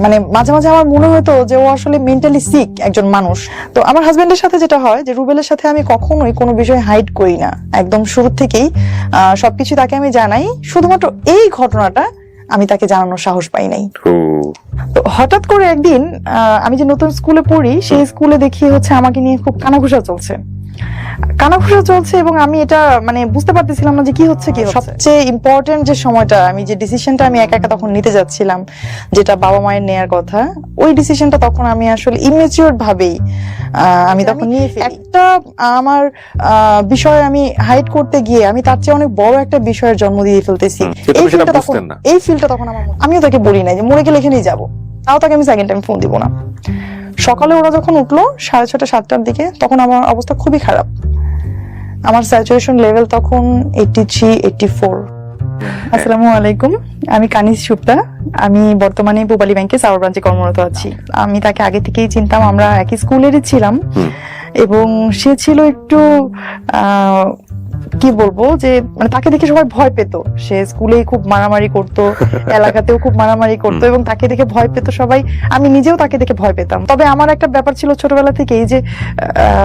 মানে মাঝে মাঝে আমার মনে হতো যে ও আসলে মেন্টালি সিক একজন মানুষ। তো আমার হাজবেন্ডের সাথে যেটা হয় যে রুবেলের সাথে আমি কখনোই কোনো বিষয় হাইড করি না, একদম শুরু থেকেই সবকিছু তাকে আমি জানাই। শুধুমাত্র এই ঘটনাটা আমি তাকে জানানোর সাহস পাই নাই। তো হঠাৎ করে একদিন আমি যে নতুন স্কুলে পড়ি সেই স্কুলে দেখি হচ্ছে আমাকে নিয়ে খুব কানাঘুষা চলছে এবং আমি এটা মানে বুঝতে পারতেছিলাম না যে কি হচ্ছে। সবচেয়ে ইম্পর্টেন্ট যে সময়টা, আমি যে ডিসিশনটা আমি একা একা তখন নিতে যাচ্ছিলাম, যেটা বাবা মায়ের নেয়ার কথা, ওই ডিসিশনটা তখন আমি আসলে ইমেচিউর ভাবেই আমি তখন নিয়ে ফেলি। একটা আমার বিষয় আমি হাইড করতে গিয়ে আমি তার চেয়ে অনেক বড় একটা বিষয়ের জন্ম দিয়ে ফেলতেছি। এই ফিলটা তখন আমিও তাকে বলি নাই যে মরে গেলে এখানেই যাবো, তাও তাকে আমি সেকেন্ড টাইম ফোন দিব না। সকালে ওরা যখন উঠলো 6:30 7টার দিকে, তখন আমার অবস্থা খুবই খারাপ। আমার স্যাচুরেশন লেভেল তখন 83 84। আসসালামু আলাইকুম, আমি কানিজ সুপ্তা। আমি বর্তমানে পূবালী ব্যাংকে সাউথ ব্রাঞ্চে কর্মরত আছি। আমি তাকে আগে থেকেই চিনতাম, আমরা একই স্কুলেরই ছিলাম। এবং সে ছিল একটু কি বলবো যে মানে তাকে দেখে সবাই ভয় পেত। সে স্কুলেই খুব মারামারি করতো, এলাকাতেও খুব মারামারি করতো এবং তাকে দেখে ভয় পেত সবাই। আমি নিজেও তাকে দেখে ভয় পেতাম। তবে আমার একটা ব্যাপার ছিল ছোটবেলা থেকেই যে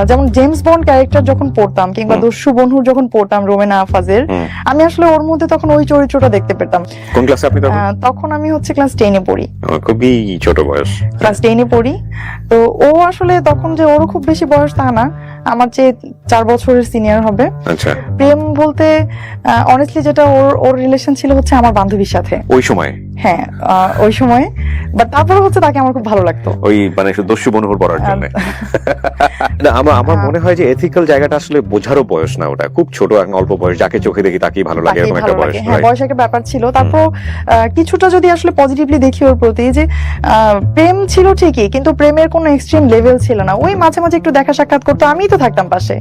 যেমন জেমস বন্ড ক্যারেক্টার যখন পড়তাম কিংবা দস্যু বন্ধুর যখন পড়তাম রোমেনা আফাজের, আমি আসলে ওর মধ্যে তখন ওই চরিত্রটা দেখতে পেতাম। কোন ক্লাসে আপনি তখন? তখন আমি হচ্ছে ক্লাস 10-এ পড়ি। খুবই ছোট বয়স। ক্লাস 10-এ পড়ি। তো ও আসলে তখন যে ওরও খুব বেশি বয়স তা না, আমার চেয়ে 4 বছরের সিনিয়র হবে। আচ্ছা। প্রেম বলতে অনেস্টলি যেটা ওর রিলেশন ছিল হচ্ছে আমার বান্ধবীর সাথে ওই সময়। হ্যাঁ, ওই সময়। বাট তারপরে হচ্ছে তাকে আমার খুব ভালো লাগতো, ওই মানে দস্যু বন্ধুর পড়ার জন্য। আমার মনে হয় যে এথিক্যাল জায়গাটা আসলে বোঝারও বয়স না, ওটা খুব ছোট অল্প বয়স, যাকে চোখে দেখি তাকেই ভালো লাগে এরকম একটা বয়স। হ্যাঁ, বয়স একটা ব্যাপার ছিল। তারপর কিছুটা যদি আসলে পজিটিভলি দেখি ওর প্রতি, যে প্রেম ছিল ঠিকই, কিন্তু প্রেমের কোনো এক্সট্রিম লেভেল ছিল না। ওই মাঝে মাঝে একটু দেখা সাক্ষাৎ করতো, আমিই তো থাকতাম পাশে,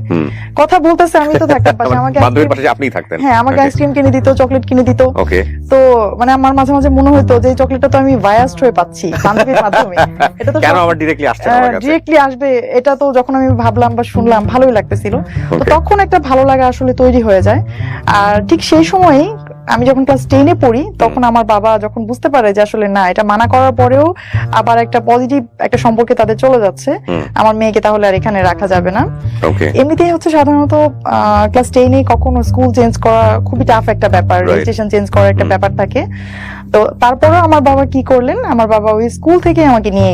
কথা বলতেছে আমি তো থাকতাম পাশে। আমাকে বান্ধবীর পাশে আপনিই থাকতেন? হ্যাঁ, আমাকে আইসক্রিম কিনে দিত, চকলেট কিনে দিত। ওকে। তো মানে আমার মাঝে মাঝে মনে হতো যে এই চকলেটটা তো আমি বায়াসড হয়ে পাচ্ছি বান্ধবীর মাধ্যমে, এটা তো কেন আমার ডিরেক্টলি আসছে না আমার কাছে? ডিরেক্টলি আসবে, এটা তো যখন আমি ভাবলাম বা শুনলাম ভালোই লাগতেছিল। তো তখন একটা ভালো লাগা আসলে তৈরি হয়ে যায়। আর ঠিক সেই সময়ই আমি যখন ক্লাস 10-এ পড়ি, তখন আমার বাবা যখন বুঝতে পারে যে আসলে না, এটা মানা করার পরেও আবার একটা পজিটিভ একটা সম্পর্কে তাদের চলে যাচ্ছে, আমার মেয়েকে তাহলে আর এখানে রাখা যাবে না। এমনিতেই হচ্ছে সাধারণত ক্লাস 10-এ কখনো স্কুল চেঞ্জ করা খুবই টাফ একটা ব্যাপার, রেজিস্ট্রেশন চেঞ্জ করার একটা ব্যাপার থাকে। তো তারপরেও আমার বাবা কি করলেন, আমার বাবা ওই স্কুল থেকে আমাকে নিয়ে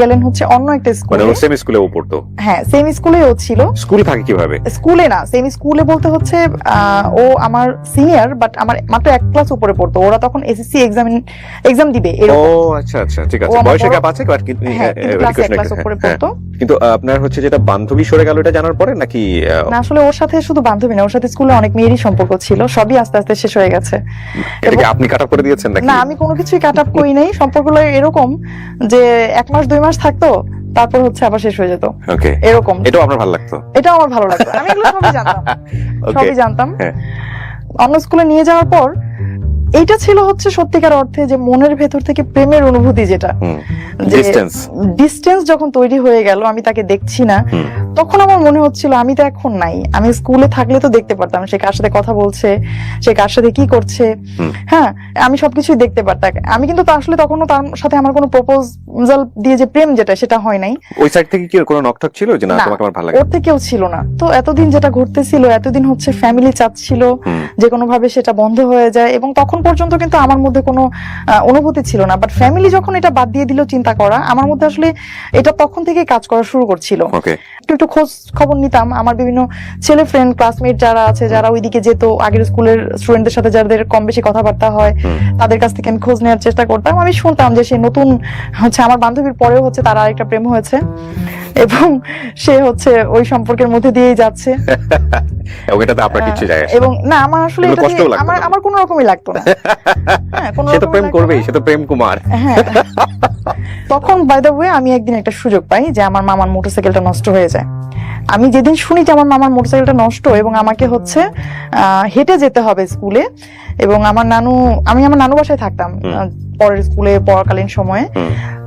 গেলেন হচ্ছে অন্য একটা স্কুলে। মানে সেম স্কুলে ও পড়তো? হ্যাঁ, সেম স্কুলে ও ছিল। স্কুলে থাকে কিভাবে? স্কুলে না, সেম স্কুলে বলতে হচ্ছে ও আমার সিনিয়র, বাট আমার মাত্র 1 ক্লাস উপরে পড়তো। ওরা তখন এসএসসি এক্সাম দিবে। ও আচ্ছা আচ্ছা, ঠিক আছে। বয়সে গ্যাপ আছে কিন্তু ক্লাস উপরে পড়তো। কিন্তু আপনার হচ্ছে যেটা বান্ধবী সরে গেল, এটা জানার পরে নাকি? না, আসলে ওর সাথে শুধু বান্ধবী না, ওর সাথে স্কুলে অনেক মেয়েরই সম্পর্ক ছিল, সবই আস্তে আস্তে শেষ হয়ে গেছে। এটা কি আপনি কাট আপ করে দিয়েছেন নাকি? না, আমি কোনো কিছুই কাট আপ করি নাই। সম্পর্কগুলো এরকম যে 1 মাস 2 মাস থাকতো, তারপর হচ্ছে আবার শেষ হয়ে যেত। ওকে, এরকম। এটাও আপনার ভালো লাগতো? এটাও আমার ভালো লাগতো, আমি এগুলো সবই জানতাম। অন্য স্কুলে নিয়ে যাওয়ার পর এইটা ছিল হচ্ছে সত্যিকার অর্থে যে মনের ভেতর থেকে প্রেমের অনুভূতি, যেটা ডিস্টেন্স যখন তৈরি হয়ে গেল, আমি তাকে দেখছি না, তখন আমার মনে হচ্ছিল আমি তো এখন নাই। আমি স্কুলে থাকলে তো দেখতে পারতাম সে কার সাথে কথা বলছে, সে কার সাথে কি করছে। হ্যাঁ, আমি সবকিছুই দেখতে পারতাম। আমি কিন্তু আসলে তখনও তার সাথে আমার কোনো প্রপোজাল দিয়ে যে প্রেম, যেটা সেটা হয় নাই। ওই সাইড থেকে কি কোনো নকটক ছিল যে না তোমাকে আমার ভালো লাগে? ওর থেকেও ছিল না। তো এতদিন যেটা ঘটতেছিল, এতদিন হচ্ছে ফ্যামিলি চাচ্ছিল যে কোনো ভাবে সেটা বন্ধ হয়ে যায়, এবং তখন পর্যন্ত কিন্তু আমার মধ্যে কোনো অনুভূতি ছিল না। বাট ফ্যামিলি যখন এটা বাদ দিয়ে দিল চিন্তা করা, আমার মধ্যে আসলে এটা তখন থেকে কাজ করা শুরু করছিল। একটু খোঁজ খবর নিতাম, আমার বিভিন্ন ছেলে ফ্রেন্ড ক্লাসমেট যারা আছে, যারা ওইদিকে যেত, আগের স্কুলের স্টুডেন্টদের সাথে যাদের কম বেশি কথাবার্তা হয়, তাদের কাছ থেকে আমি খোঁজ নেওয়ার চেষ্টা করতাম। আমি শুনতাম যে সে নতুন হচ্ছে আমার বান্ধবীর পরেও হচ্ছে তার আরেকটা প্রেম হয়েছে, এবং সে হচ্ছে ওই সম্পর্কের মধ্যে দিয়েই যাচ্ছে। এবং না, আমার আসলে আমার কোনো রকমই লাগতো না। সে তো প্রেম করবেই, সে তো প্রেম কুমার। হ্যাঁ, তখন বাই দ্য ওয়ে আমি একদিন একটা সুযোগ পাই যে আমার মামার মোটরসাইকেলটা নষ্ট হয়ে যায়। আমি যেদিন শুনি যে আমার মামার মোটরসাইকেলটা নষ্ট এবং আমাকে হচ্ছে হেঁটে যেতে হবে স্কুলে, এবং আমি আমার নানু বাসায় থাকতাম পরের স্কুলে পড়াকালীন সময়ে।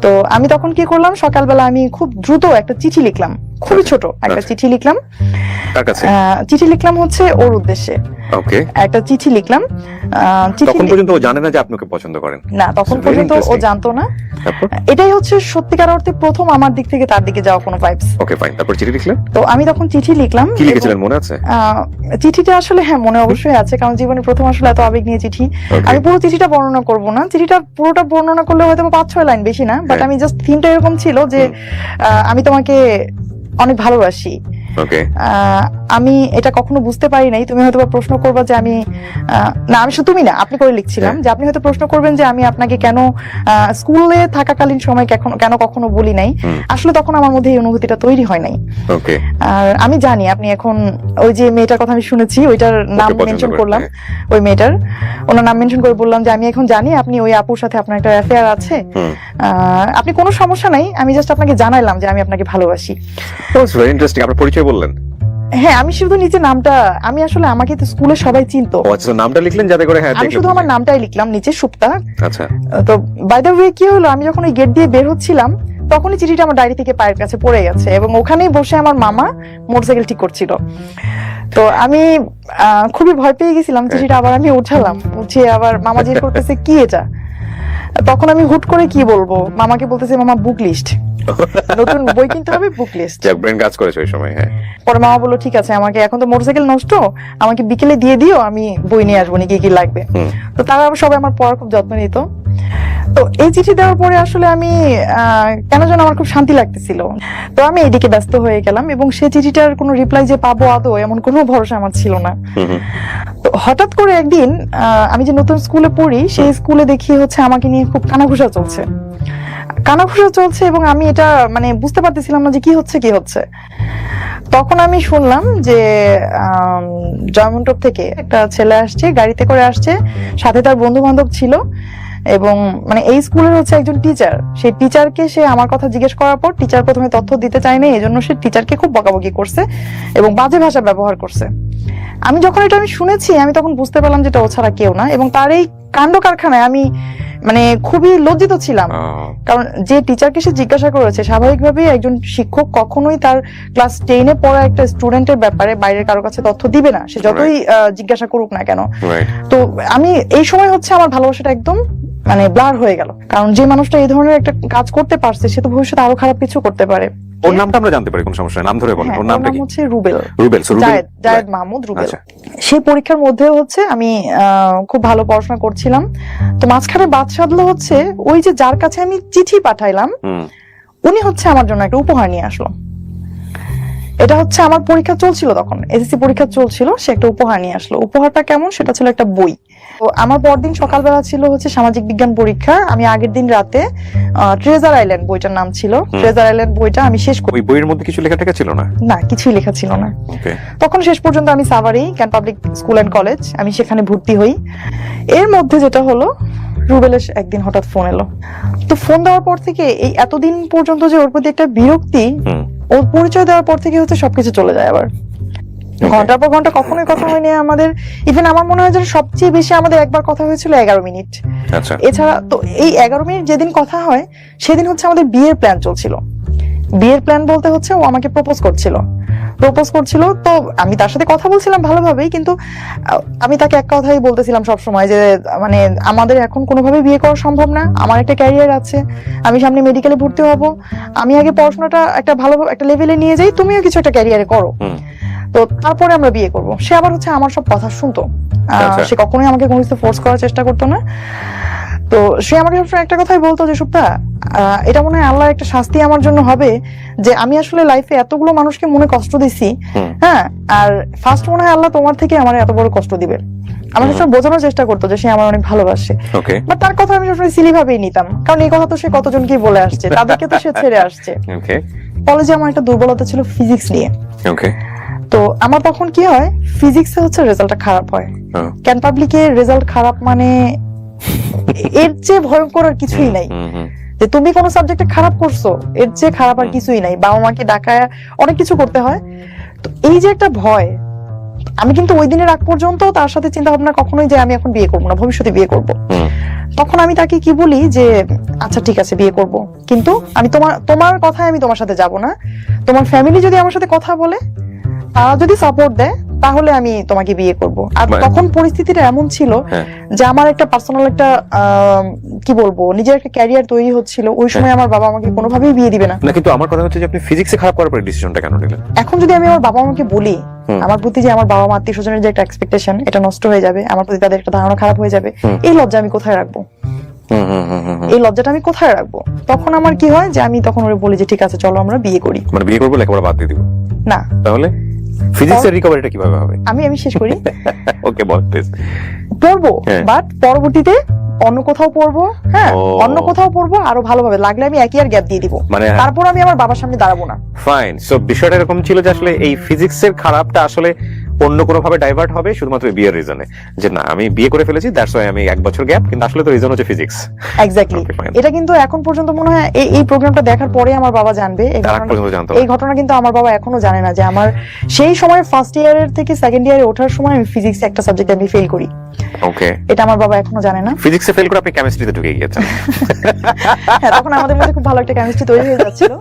তো আমি তখন কি করলাম, সকালবেলা আমি খুব দ্রুত একটা চিঠি লিখলাম, খুবই ছোট একটা চিঠি লিখলাম। চিঠি লিখলাম হচ্ছে ওর উদ্দেশ্যে। ওকে, একটা চিঠি লিখলাম। তখন পর্যন্ত ও জানে না যে আপনি ওকে পছন্দ করেন? না, তখন Very পর্যন্ত ও interesting. জানতো না। তারপর? এটাই হচ্ছে সত্যিকার অর্থে প্রথম আমার দিক থেকে তার দিকে যাওয়া কোনো ভাইবস। ওকে ফাইন, তারপর চিঠি লিখলেন? তো আমি তখন চিঠি লিখলাম। কি লিখেছিলেন মনে আছে? চিঠিটা আসলে হ্যাঁ মনে অবশ্যই আছে, কারণ জীবনের প্রথম আসলে এত আবেগ নিয়ে চিঠি। Okay. আমি পুরো চিঠিটা বর্ণনা করব না, চিঠিটা পুরোটা বর্ণনা করলে হয়তো 5-6 লাইন, বেশি না, বাট হ্যাঁ। আমি জাস্ট থিমটা এরকম ছিল যে আমি তোমাকে অনেক ভালোবাসি। ওকে, আমি এটা কখনো বুঝতে পারি নাই, তুমি হয়তো প্রশ্ন করবা যে আমি না, আমি শুধু তুমি না, আপনি করে লিখছিলাম যে আপনি হয়তো প্রশ্ন করবেন যে আমি আপনাকে কেন স্কুলে থাকাকালীন সময় কেন কখনো বলি নাই। আসলে তখন আমার মধ্যে এই অনুভূতিটা তৈরি হয় নাই। ওকে, আর আমি জানি আপনি এখন ওই যে মেয়েটার কথা আমি শুনেছি, ওইটার নাম পছন্দ মেনশন করেন, করলাম, হ্যাঁ। ওই মেয়েটার ওনার নাম মেনশন করে বললাম যে আমি এখন জানি আপনি ওই আপুর সাথে আপনার একটা অ্যাফেয়ার আছে। আপনি কোনো সমস্যা নাই, আমি জাস্ট আপনাকে জানাইলাম যে আমি আপনাকে ভালোবাসি। That's very interesting. আপনার পরিচয় বললেন? হ্যাঁ, আমি শুধু নিচে নামটা, আমি আসলে আমাকে তো স্কুলে সবাই চিনতো, ও আচ্ছা, নামটা লিখলেন যাতে করে হ্যাঁ আমি দেখলে শুধু আমার বুঝে। নামটাই লিখলাম নিচে, সুপ্তা। আচ্ছা, তো বাই দ্য ওয়ে কি হলো, আমি যখন ওই গেট দিয়ে বের হচ্ছিলাম তখনই চিঠিটা আমার ডায়েরি থেকে পায়ের কাছে পড়ে গেছে, এবং ওখানেই বসে আমার মামা মোটরসাইকেল ঠিক করছিল। তো আমি খুবই ভয় পেয়ে গেছিলাম, চিঠিটা আবার আমি উঠালাম, উঠিয়ে আবার মামা জিজ্ঞেস করতেছে কি এটা। তখন আমি হুট করে কি বলবো, মামাকে বলতেছে মামা বুক লিস্ট, নতুন বই কিনতে হবে, বুক লিস্ট। যাক ব্রেন কাজ করেছে ওই সময়। হ্যাঁ, পরে মামা বললো ঠিক আছে, আমাকে এখন তো মোটরসাইকেল নষ্ট, আমাকে বিকেলে দিয়ে দিও, আমি বই নিয়ে আসবো, কি কি লাগবে। তো তারা সবাই আমার পড়ার খুব যত্ন নিত। তো এই চিঠি দেওয়ার পরে আসলে আমি কেন যেন আমার খুব শান্তি লাগতেছিল। তো আমি এইদিকে ব্যস্ত হয়ে গেলাম, এবং সেই চিঠিটার কোনো রিপ্লাই যে পাবো আদৌ এমন কোনো ভরসা আমার ছিল না। তো হঠাৎ করে একদিন আমি যে নতুন স্কুলে পড়ি, সেই স্কুলে দেখি হচ্ছে আমাকে নিয়ে খুব কানাঘুষা চলছে, এবং আমি এটা মানে বুঝতে পারতেছিলাম না যে কি হচ্ছে। তখন আমি শুনলাম যে জয়মন্টপ থেকে একটা ছেলে আসছে, গাড়িতে করে আসছে, সাথে তার বন্ধু বান্ধব ছিল, এবং মানে এই স্কুলের হচ্ছে একজন টিচার। সেই টিচারকে সে আমার কথা জিজ্ঞেস করার পর টিচার প্রথমে তথ্য দিতে চায় না, এজন্য সে টিচারকে খুব বকাবকি করছে এবং বাজে ভাষা ব্যবহার করছে। আমি যখন এটা শুনেছি, আমি তখন বুঝতে পারলাম যে এটা ও ছাড়া কেউ না, এবং তার এই কাণ্ড কারখানায় আমি মানে খুবই লজ্জিত ছিলাম। কারণ যে টিচারকে সে জিজ্ঞাসা করেছে, স্বাভাবিকভাবেই একজন শিক্ষক কখনোই তার ক্লাস 10-এ পড়া একটা স্টুডেন্টের ব্যাপারে বাইরের কারো কাছে তথ্য দিবে না, সে যতই জিজ্ঞাসা করুক না কেন। তো আমি এই সময় হচ্ছে আমার ভালোবাসাটা একদম মানে ব্লার হয়ে গেল, কারণ যে মানুষটা এই ধরনের একটা কাজ করতে পারছে সে তো ভবিষ্যতে আরো খারাপ কিছু করতে পারে। ওর নামটা আমরা জানতে পারি? কোন সমস্যা নেই, নাম ধরে বলেন। ওর নামটা কি? হচ্ছে রুবেল। রুবেল, জায়েদ মাহমুদ রুবেল। আচ্ছা। সেই পরীক্ষার মধ্যে হচ্ছে আমি খুব ভালো পড়াশোনা করছিলাম। তো মাঝখানে বাদ সাধলো হচ্ছে ওই যে যার কাছে আমি চিঠি পাঠাইলাম, উনি হচ্ছে আমার জন্য একটা উপহার নিয়ে আসলো। এটা হচ্ছে আমার পরীক্ষা চলছিল, তখন এসএসসি পরীক্ষা চলছিল, সে একটা উপহার নিয়ে আসলো। উপহারটা কেমন, সেটা ছিল একটা বই। তো আমার পরদিন সকালবেলা ছিল হচ্ছে সামাজিক বিজ্ঞান পরীক্ষা। আমি আগের দিন রাতে ট্রেজার আইল্যান্ড বইটার নাম ছিল, ট্রেজার আইল্যান্ড বইটা আমি শেষ করি। ওই বইয়ের মধ্যে কিছু লেখা ছিল না? না, কিছুই লেখা ছিল না। ওকে। তখন শেষ পর্যন্ত আমি সাভারি ক্যান পাবলিক স্কুল এন্ড কলেজ, আমি সেখানে ভর্তি হই। এর মধ্যে যেটা হলো, রুবেলের একদিন হঠাৎ ফোন এলো। তো ফোন দেওয়ার পর থেকে এই এতদিন পর্যন্ত যে ওর প্রতি একটা বিরক্তি, ওর পরিচয় দেওয়ার পর থেকে হচ্ছে সবকিছু চলে যায় আবার। ঘন্টার পর ঘন্টা কখনোই কথা হয়নি আমাদের। ইভেন আমার মনে হয় যে সবচেয়ে বেশি আমাদের একবার কথা হয়েছিল 11 মিনিট। আচ্ছা। এছাড়া তো এই 11 মিনিট যেদিন কথা হয় সেদিন হচ্ছে আমাদের বিয়ের প্ল্যান চলছিল। বিয়ের প্ল্যান বলতে হচ্ছে ও আমাকে প্রপোজ করছিল। তো আমি তার সাথে কথা বলছিলাম ভালোভাবেই, কিন্তু আমি তাকে এক কথাই বলতেছিলাম সবসময় যে মানে আমাদের এখন কোনোভাবে বিয়ে করা সম্ভব না, আমার একটা ক্যারিয়ার আছে, আমি সামনে মেডিকেলে ভর্তি হব, আমি আগে পড়াশোনাটা একটা ভালো একটা লেভেলে নিয়ে যাই, তুমিও কিছু একটা ক্যারিয়ারে করো, তো তারপরে আমরা বিয়ে করব। সে আবার হচ্ছে আমার সব কথা শুনতো, সে কখনোই আমাকে কোনো কিছু ফোর্স করার চেষ্টা করতো না। তো সে আমাকে সবসময় একটা কথাই বলতো যে সুপ্তা, এটা মনে হয় আল্লাহর একটা শাস্তি আমার জন্য হবে যে আমি আসলে লাইফে এতগুলো মানুষকে মনে কষ্ট দিছি, হ্যাঁ, আর ফার্স্ট মনে হয় আল্লাহ তোমার থেকে আমার এত বড় কষ্ট দিবে। আমার সবসময় বোঝানোর চেষ্টা করতো যে সে আমার অনেক ভালোবাসে, বাট তার কথা আমি সবসময় সিলি ভাবেই নিতাম, কারণ এই কথা তো সে কতজনকে বলে আসছে, তাদেরকে তো সে ছেড়ে আসছে। কলেজে আমার একটা দুর্বলতা ছিল ফিজিক্স নিয়ে। তো আমার তখন কি হয়, ফিজিক্সে হচ্ছে রেজাল্টটা খারাপ হয়, ক্যান পাবলিকে রেজাল্ট খারাপ মানে এর চেয়ে ভয়ঙ্কর আর কিছুই নাই। যে তুমি কোনো সাবজেক্টে খারাপ করছো, এর চেয়ে খারাপ আর কিছুই নাই। বাবা মাকে ডাকায় অনেক কিছু করতে হয়। তো এই যে একটা ভয়, আমি কিন্তু ওই দিনের আগ পর্যন্ত তার সাথে চিন্তা ভাবনা কখনোই যে আমি এখন বিয়ে করবো না, ভবিষ্যতে বিয়ে করব। তখন আমি তাকে কি বলি যে আচ্ছা ঠিক আছে বিয়ে করব, কিন্তু আমি তোমার কথায় আমি তোমার সাথে যাব না, তোমার ফ্যামিলি যদি আমার সাথে কথা বলে, তারা যদি সাপোর্ট দেয় তাহলে আমি তোমাকে বিয়ে করব। আর মানে- তখন পরিস্থিতিটা এমন ছিল হ্যাঁ। যে আমার একটা পার্সোনাল একটা কি বলবো নিজের একটা ক্যারিয়ার তৈরি হচ্ছিল, ওই সময় আমার বাবা আমাকে কোনোভাবেই বিয়ে দিবে না। না, কিন্তু আমার কথা হচ্ছে যে আপনি ফিজিক্সে খারাপ করার পরে ডিসিশনটা কেন নিলেন? এখন যদি আমি আমার বাবা মাকে বলি আমার প্রতি যে আমার বাবা মা আত্মীয় স্বজনের যে একটা এক্সপেকটেশন এটা নষ্ট হয়ে যাবে, আমার প্রতি তাদের একটা ধারণা খারাপ হয়ে যাবে, এই লজ্জা আমি কোথায় রাখবো? এই লজ্জাটা আমি কোথায় রাখবো? তখন আমার কি হয় যে আমি তখন ওরে বলি যে ঠিক আছে চলো আমরা বিয়ে করি। মানে বিয়ে করবো, লেখাপড়া বাদ দিয়ে দিব? না, তাহলে ফিজিক্সের রিকভারিটা কিভাবে হবে? আমি শেষ করি। ওকে, বল প্লিজ। পড়বো, হ্যাঁ। বাট পরবর্তীতে অন্য কোথাও পড়বো। হ্যাঁ, ও। অন্য কোথাও পড়বো, আরো ভালোভাবে লাগলে আমি একই আর গ্যাপ দিয়ে দিব, মানে তারপর আমি আমার বাবার সামনে দাঁড়াবো না। ফাইন। সো বিষয়টা এরকম ছিল যে আসলে এই ফিজিক্সের খারাপটা আসলে অন্য কোনো ভাবে ডাইভার্ট হবে শুধুমাত্র বিয়ের রিজনে, যে না আমি বিয়ে করে ফেলেছি দ্যাটস ওয়াই আমি 1 বছর গ্যাপ, কিন্তু আসলে তো রিজন হচ্ছে ফিজিক্স। এক্স্যাক্টলি। Okay, fine. এটা কিন্তু এখন পর্যন্ত মনে হয় এই প্রোগ্রামটা দেখার পরে আমার বাবা জানবে। তার আগ পর্যন্ত জানতো না। এই ঘটনা কিন্তু আমার বাবা এখনো জানে না যে আমার সেই সময় ফার্স্ট ইয়ারের থেকে সেকেন্ড ইয়ারে ওঠার সময় আমি ফিজিক্স একটা সাবজেক্ট আমি ফেল করি। ওকে, এটা আমার বাবা এখনো জানে না। ফিজিক্সে ফেল করে আপনি কেমিস্ট্রিতে ঢুকে গিয়েছেন। হ্যাঁ, তখন আমাদের মধ্যে খুব ভালো একটা কেমিস্ট্রি তৈরি হয়ে যাচ্ছিল।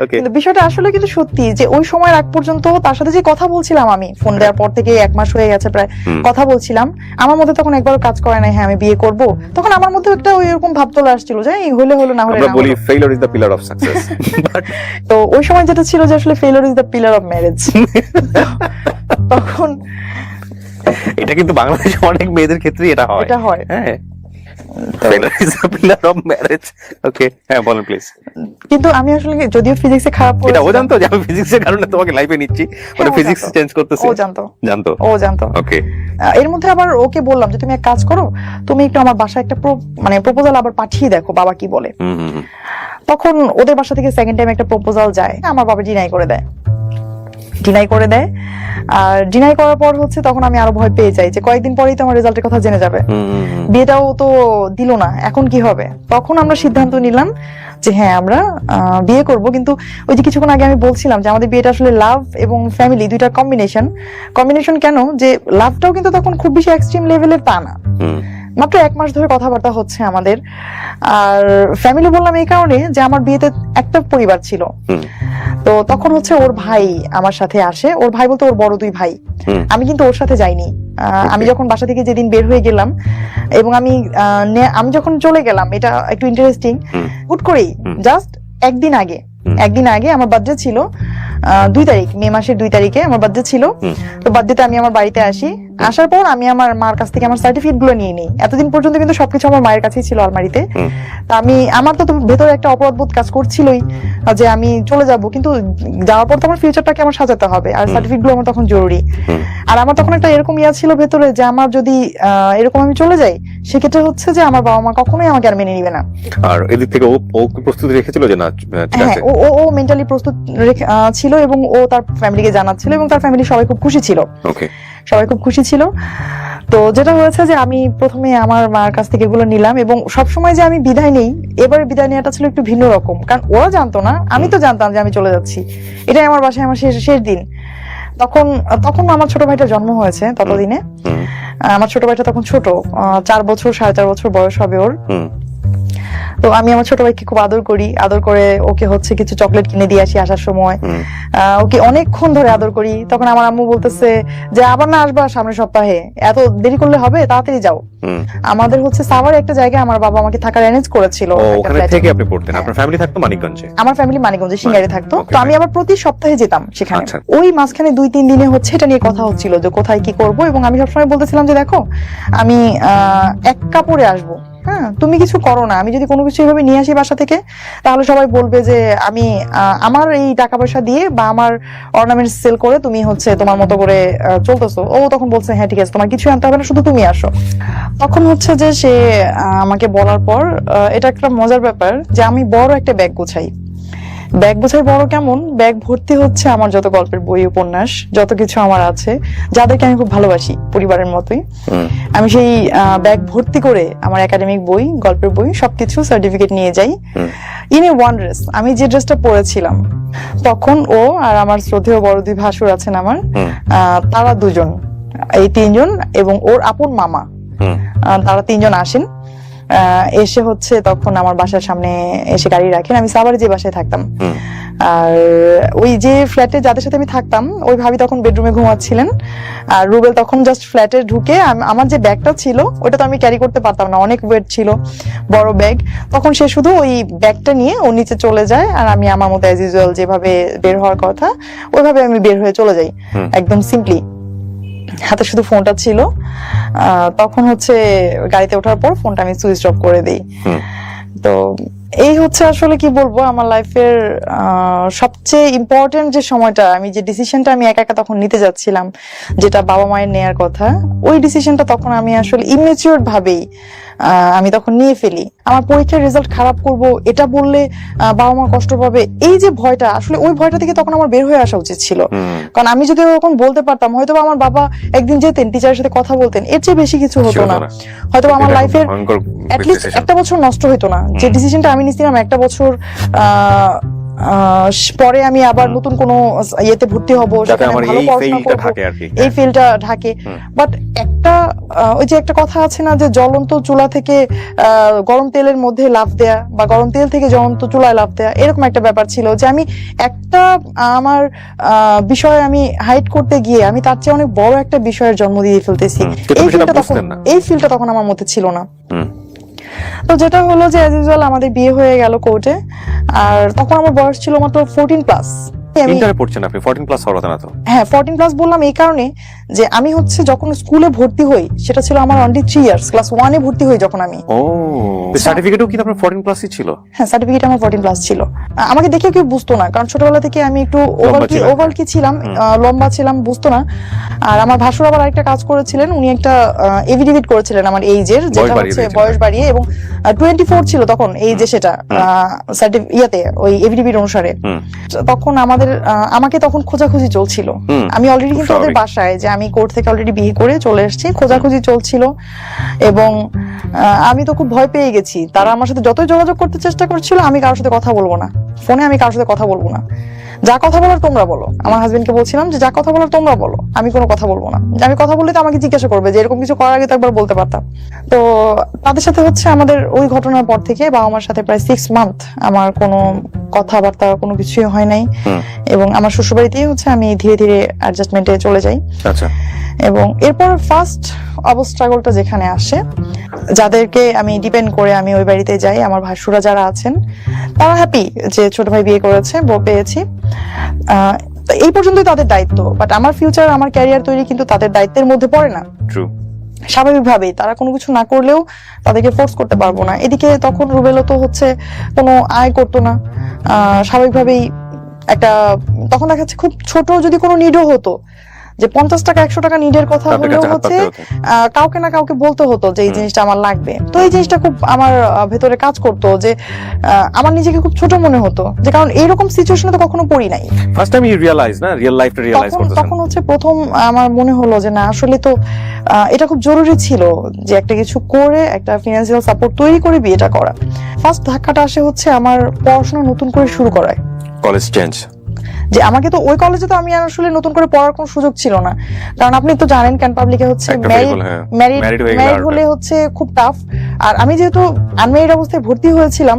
ওকে, কিন্তু বিষয়টা আসলে কিন্তু সত্যি যে ওই সময়ের আগ পর্যন্ত তার সাথে যে কথা বলছিলাম, আমি ফোন দেওয়ার পর থেকে 1 মাস হয়ে গেছে প্রায় কথা বলছিলাম, আমার মধ্যে তখন একবারও কাজ করে নাই হ্যাঁ আমি বিয়ে করব। তখন আমার মধ্যে একটা ওই এরকম ভাব চলে আসছিল যে এই হলে হলো, না হলে আমরা না বলি হলো। Failure is the pillar of success. তো ওই সময় যেটা ছিল যে আসলে failure is the pillar of marriage. তখন এটা কিন্তু বাংলাদেশে অনেক মেয়েদের ক্ষেত্রেই এটা হয়। এটা হয়। হ্যাঁ, failure is the pillar of marriage. Okay, হ্যাঁ বলেন প্লিজ। কিন্তু আমি আসলে যদিও ফিজিক্সে খারাপ এটা ও করেছিলাম, জানতো যে আমি ফিজিক্সের কারণে তোমাকে লাইফে নিচ্ছি, মানে ও ফিজিক্স জানতো। চেঞ্জ করতেছি? ও জানতো। জানতো। ও জানতো। ওকে, এর মধ্যে আবার ওকে বললাম যে তুমি এক কাজ করো, তুমি একটু আমার বাসায় একটা মানে প্রপোজাল আবার পাঠিয়ে দেখো বাবা কি বলে। তখন ওদের বাসা থেকে সেকেন্ড টাইম একটা প্রপোজাল যায়, আমার বাবা ডিনাই করে দেয়। আর ডিনাই করার পর হচ্ছে তখন আমি আরো ভয় পেয়ে যাই যে কয়েকদিন পরেই তো আমার রেজাল্টের কথা জেনে যাবে, বিয়েটাও তো দিল না, এখন কি হবে? তখন আমরা সিদ্ধান্ত নিলাম যে হ্যাঁ আমরা বিয়ে করব। কিন্তু ওই যে কিছুক্ষণ আগে আমি বলছিলাম যে আমাদের বিয়েটা আসলে লাভ এবং ফ্যামিলি দুইটার কম্বিনেশন কেন, যে লাভটাও কিন্তু তখন খুব বেশি এক্সট্রিম লেভেলের তা না, মাত্র 1 মাস ধরে কথাবার্তা হচ্ছে আমাদের। আর ফ্যামিলি বললাম এই কারণে যে আমার বিয়েতে একটা পরিবার ছিল, তো তখন হচ্ছে ওর ভাই আমার সাথে আসে, ওর ভাই বলতে ওর বড় 2 ভাই। আমি কিন্তু ওর সাথে যাইনি। আমি যখন বাসা থেকে যেদিন বের হয়ে গেলাম এবং আমি যখন চলে গেলাম, এটা একটু ইন্টারেস্টিং, হুট করেই জাস্ট একদিন আগে আমার বার্থডে ছিল 2 তারিখ, মে মাসের 2 তারিখে আমার বার্থডে ছিল। তো বার্থডেতে আমি আমার বাড়িতে আসি, আসার পর আমি আমার মার কাছ থেকে আমার সার্টিফিকেট গুলো নিয়ে নিই। এতদিন পর্যন্ত কিন্তু সবকিছু আমার মায়ের কাছেই ছিল আলমারিতে। তা আমার তো ভেতরে একটা অপরাধ বোধ কাজ করছিলই যে আমি চলে যাব, কিন্তু যাওয়ার পর তো আমার ফিউচারটাকে আমার সাজাতে হবে, আর সার্টিফিকেট গুলো আমার তখন জরুরি। আর আমার তখন একটা এরকম ছিল ভেতরে যে আমার যদি এরকম আমি চলে যাই, সেক্ষেত্রে হচ্ছে যে আমার বাবা মা কখনোই আমাকে আর মেনে নিবে না। আর এদিক থেকে ও কি প্রস্তুতি রেখেছিল যে না ঠিক হ্যাঁ, আছে? ও মেন্টালি প্রস্তুত ছিল এবং ও তার ফ্যামিলিকে জানাচ্ছিল এবং তার ফ্যামিলি সবাই খুব খুশি ছিল। ওকে, সবাই খুব খুশি ছিল। তো যেটা হয়েছে যে আমি প্রথমে আমার মার কাছ থেকে এগুলো নিলাম, এবং সবসময় যে আমি বিদায় নেই, এবারে বিদায় নেওয়াটা ছিল একটু ভিন্ন রকম, কারণ ওরা জানতো না, আমি তো জানতাম যে আমি চলে যাচ্ছি। এটাই আমার বাসায় আমার শেষ দিন। তখন আমার ছোট ভাইটা জন্ম হয়েছে ততদিনে। আমার ছোট ভাইটা তখন ছোট, 4 বছর 4.5 বছর বয়স হবে ওর। তো আমি আমার ছোট ভাইকে খুব আদর করে ওকে হচ্ছে কিছু চকলেট কিনে দিয়ে আসি আসার সময়, ওকে অনেকক্ষণ ধরে আদর করি। তখন আমার আম্মু বলতেছে যে আবার না আসবা সামনের সপ্তাহে, এত দেরি করলে হবে, তাড়াতাড়ি যাও। আমাদের হচ্ছে সাভারে একটা জায়গায় আমার বাবা আমাকে থাকার অ্যারেঞ্জ করেছিল। ওখানে থেকে আপনি পড়তেন? আপনার ফ্যামিলি থাকতো মানিকগঞ্জে? আমার ফ্যামিলি মানিকগঞ্জে সিঙ্গারে থাকতো। তো আমি আবার প্রতি সপ্তাহে যেতাম সেখানে। আচ্ছা। ওই মাঝখানে 2-3 দিনে হচ্ছে এটা নিয়ে কথা হচ্ছিল যে কোথায় কি করব, এবং আমি সবসময় বলতেছিলাম যে দেখো আমি 1 কাপড়ে আসবো, হ্যাঁ তুমি কিছু করো না, আমি যদি কোনো কিছু এভাবে নিয়ে আসি বাসা থেকে তাহলে সবাই বলবে যে আমি আমার এই টাকা পয়সা দিয়ে বা আমার অর্নামেন্টস সেল করে তুমি হচ্ছে তোমার মতো করে চলতেছো। ও তখন বলছে হ্যাঁ ঠিক আছে, তোমার কিছু আনতে হবে না, শুধু তুমি আসো। তখন হচ্ছে যে সে আমাকে বলার পর এটা একটা মজার ব্যাপার যে আমি বড় একটা ব্যাগ গোছাই বড় কেমন, ব্যাগ ভর্তি হচ্ছে আমার যত গল্পের বই উপন্যাস যত কিছু আমার আছে, যাদেরকে আমি খুব ভালোবাসি পরিবারের মতোই। আমি সেই ব্যাগ ভর্তি করে আমার একাডেমিক বই, গল্পের বই, সবকিছু সার্টিফিকেট নিয়ে যাই। ইন এ ওয়ান ড্রেস, আমি যে ড্রেসটা পরেছিলাম তখন ও আর আমার শ্রদ্ধেয় বড় 2 ভাসুর আছেন আমার, তারা 2 জন, এই 3 জন এবং ওর আপন মামা, তারা 3 জন আসেন। এসে হচ্ছে তখন আমার বাসার সামনে এসে গাড়ি রাখেন। আমি সাভারে যে বাসায় থাকতাম, আর ওই যে ফ্ল্যাটে যাদের সাথে আমি থাকতাম ওই ভাবি তখন বেডরুমে ঘুমাচ্ছিলেন, আর রুবেল তখন জাস্ট ফ্ল্যাটে ঢুকে আমার যে ব্যাগটা ছিল ওটা তো আমি ক্যারি করতে পারতাম না, অনেক ওয়েট ছিল, বড় ব্যাগ। তখন সে শুধু ওই ব্যাগটা নিয়ে ও নিচে চলে যায়, আর আমি আমার মতো অ্যাজ ইউজুয়াল যেভাবে বের হওয়ার কথা ওইভাবে আমি বের হয়ে চলে যাই, একদম সিম্পলি। হাতে শুধু ফোনটা ছিল। তখন হচ্ছে গাড়িতে ওঠার পর ফোনটা আমি সুইচ অফ করে দিই। তো এই হচ্ছে আসলে কি বলবো, আমার লাইফের সবচেয়ে ইম্পর্টেন্ট যে সময়টা, আমি যে ডিসিশনটা আমি একা একা তখন নিতে যাচ্ছিলাম, যেটা বাবা মায়ের নেয়ার কথা, ওই ডিসিশনটা তখন আমি আসলে ইমেচিওর ভাবেই আমি তখন নিয়ে ফেলি। আমার পরীক্ষার রেজাল্ট খারাপ করব এটা বললে বাবা মা কষ্ট পাবে, এই যে ভয়টা, আসলে ওই ভয়টা থেকে তখন আমার বের হয়ে আসা উচিত ছিল। কারণ আমি যদি ওরকম বলতে পারতাম, হয়তো আমার বাবা একদিন যেতেন টিচারের সাথে কথা বলতেন, এর চেয়ে বেশি কিছু হতো না। হয়তো আমার লাইফের অ্যাটলিস্ট একটা বছর নষ্ট হতো না। যে ডিসিশনটা আমি নিয়েছিলাম একটা বছর পরে আমি আবার নতুন কোনো ইয়েতে ভর্তি হব, যাতে আমার এই ফেইলটা থাকে আর কি, এই ফেইলটা ঢাকে। বাট একটা ওই যে একটা কথা আছে না, যে জ্বলন্ত চুলা থেকে গরম তেলের মধ্যে লাফ দেয়া, বা গরম তেল থেকে জ্বলন্ত চুলায় লাফ দেয়া, এরকম একটা ব্যাপার ছিল যে আমি একটা আমার বিষয় আমি হাইড করতে গিয়ে আমি তার চেয়ে অনেক বড় একটা বিষয়ের জন্ম দিয়ে ফেলতেছি। এই ফিলটা তখন আমার মধ্যে ছিল না। তো যেটা হলো যে অ্যাজ ইউজুয়াল আমাদের বিয়ে হয়ে গেল কোর্টে, আর তখন আমার বয়স ছিল মাত্র 14+। ইন্টারে পড়ছেন আপনি, 14+ হওয়ার কথা না তো? হ্যাঁ, 14+ বললাম এই কারণে যে আমি হচ্ছে যখন স্কুলে ভর্তি হই সেটা ছিল আমার অনলি 3 ইয়ার্স, ক্লাস 1 এ ভর্তি হই যখন আমি। ও, সার্টিফিকেটও কি আপনার 14+ই ছিল? হ্যাঁ, সার্টিফিকেট আমার 14+ ছিল। আমাকে দেখে কেউ বুঝতো না, কারণ ছোটবেলা থেকে আমি একটু ওভার কি ছিলাম, লম্বা ছিলাম, বুঝতো না। আর আমার ভাসুর আবার আরেকটা কাজ করেছিলেন, উনি একটা এফিডেভিট করেছিলেন আমার এইজের, যেটা হচ্ছে বয়স বাড়িয়ে, এবং 24 ছিল তখন এইজে, সেটা ইয়াতে ওই এফিডেভিট অনুসারে। তখন আমাকে তখন খোঁজাখুঁজি চলছিল। আমি অলরেডি কিন্তু ওদের বাসায়, যে আমি কোর্ট থেকে অলরেডি বিয়ে করে চলে এসেছি, খোঁজাখুঁজি চলছিল, এবং আমি তো খুব ভয় পেয়ে গেছি। তারা আমার সাথে যতই যোগাযোগ করতে চেষ্টা করছিল, আমি কারোর সাথে কথা বলবো না, ফোনে আমি কারোর সাথে কথা বলবো না, যা কথা বলার তোমরা বলো। আমার হাজবেন্ডকে বলছিলাম যে যা কথা বলার তোমরা বলো, আমি কোনো কথা বলবো না। আমি কথা বললে তো আমাকে জিজ্ঞাসা করবে, যে এরকম কিছু করার আগে তো একবার বলতে পারতাম। তো তাদের সাথে হচ্ছে আমাদের ওই ঘটনার পর থেকে বাবা মার সাথে প্রায় 6 মান্থ আমার কোনো কথাবার্তা কোনো কিছুই হয় নাই, এবং আমার শ্বশুরবাড়িতেই হচ্ছে আমি ধীরে ধীরে অ্যাডজাস্টমেন্টে চলে যাই। আচ্ছা। এবং এরপর ফার্স্ট অবস্ট্রাগলটা যেখানে আসে, যাদেরকে আমি ডিপেন্ড করে আমি ওই বাড়িতে যাই, আমার ভাসুরা যারা আছেন তারা হ্যাপি যে ছোট ভাই বিয়ে করেছে, বউ পেয়েছি, এই পর্যন্তই তাদের দায়িত্ব। বাট আমার ফিউচার, আমার ক্যারিয়ার তৈরি কিন্তু তাদের দায়িত্বের মধ্যে পড়ে না। স্বাভাবিকভাবেই তারা কোনো কিছু না করলেও তাদেরকে ফোর্স করতে পারবো না। এদিকে তখন রুবেলও তো হচ্ছে কোনো আয় করতো না, স্বাভাবিকভাবেই একটা তখন দেখা যাচ্ছে খুব ছোট যদি কোনো নিডও হতো, যে 50 টাকা 100 টাকা নিডের কথা হলেও হচ্ছে কাউকে না কাউকে বলতে হতো যে এই জিনিসটা আমার লাগবে। তো এই জিনিসটা খুব আমার ভেতরে কাজ করতো, যে আমার নিজেকে খুব ছোট মনে হতো, যে কারণ এইরকম সিচুয়েশনে তো কখনো পড়ি নাই। ফার্স্ট টাইম ইউ রিয়ালাইজ না, রিয়েল লাইফটা রিয়ালাইজ করতেছেন। তখন হচ্ছে প্রথম আমার মনে হলো যে না, আসলে তো এটা খুব জরুরি ছিল যে একটা কিছু করে একটা ফিনান্সিয়াল সাপোর্ট তৈরি করে বিয়েটা করা। ফার্স্ট ধাক্কাটা আসে হচ্ছে আমার পড়াশোনা নতুন করে শুরু করায়, কলেজ চেঞ্জ। যে আমাকে তো ওই কলেজে তো আমি আসলে নতুন করে পড়ার কোনো সুযোগ ছিল না, কারণ আপনি তো জানেন ক্যান পাবলিকে হচ্ছে ম্যারিড হলে হচ্ছে খুব টাফ। আর আমি যেহেতু আনম্যারিড অবস্থায় ভর্তি হয়েছিলাম,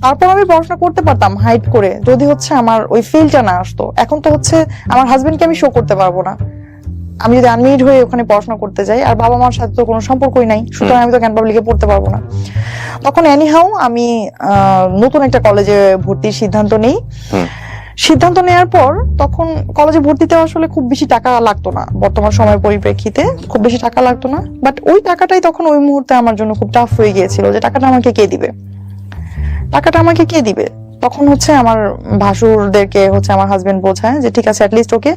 তারপর আমি পড়াশোনা করতে পারতাম হাইড করে, যদি হচ্ছে আমার ওই ফিলটা না আসতো। এখন তো হচ্ছে আমার হাজবেন্ডকে আমি শো করতে পারবো না আমি যদি আনম্যারিড হয়ে ওখানে পড়াশোনা করতে যাই, আর বাবা মার সাথে তো কোনো সম্পর্কই নাই, সুতরাং আমি তো ক্যান পাবলিকে পড়তে পারবো না। তখন এনিহাউ আমি নতুন একটা কলেজে ভর্তির সিদ্ধান্ত নেই। সিদ্ধান্ত নেওয়ার পর তখন কলেজে ভর্তিতে আসলে খুব বেশি টাকা লাগতো না, বর্তমান সময়ের পরিপ্রেক্ষিতে খুব বেশি টাকা লাগতো না। বাট ওই টাকাটাই তখন ওই মুহূর্তে আমার জন্য খুব টাফ হয়ে গিয়েছিল, যে টাকাটা আমাকে কে দিবে। তখন হচ্ছে আমার ভাসুরদেরকে হচ্ছে আমার হাজবেন্ড বোঝায় যে ঠিক আছে, অ্যাটলিস্ট ওকে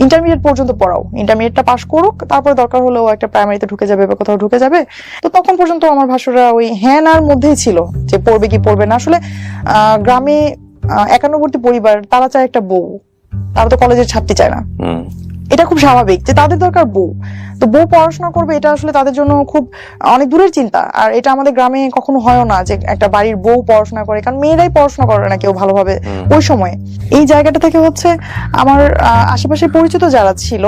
ইন্টারমিডিয়েট পর্যন্ত পড়াও, ইন্টারমিডিয়েটটা পাস করুক, তারপরে দরকার হলে ও একটা প্রাইমারিতে ঢুকে যাবে বা কোথাও ঢুকে যাবে। তো তখন পর্যন্ত আমার ভাসুররা ওই হ্যাঁ নার মধ্যেই ছিল, যে পড়বে কি পড়বে না। আসলে গ্রামে একান্নবর্তী পরিবার, তারা চায় একটা বউ, তারা তো কলেজের ছাত্রী চায় না। এটা খুব স্বাভাবিক যে তাদের দরকার বউ। তো বউ পড়াশোনা করবে এটা আসলে তাদের জন্য খুব অনেক দূরের চিন্তা। আর এটা আমাদের গ্রামে কখনো হয় না যে একটা বাড়ির বউ পড়াশোনা করে, কারণ মেয়েরাই পড়াশোনা করে না কেউ ভালোভাবে ওই সময়। এই জায়গাটা থেকে হচ্ছে আমার আশেপাশে পরিচিত যারা ছিল,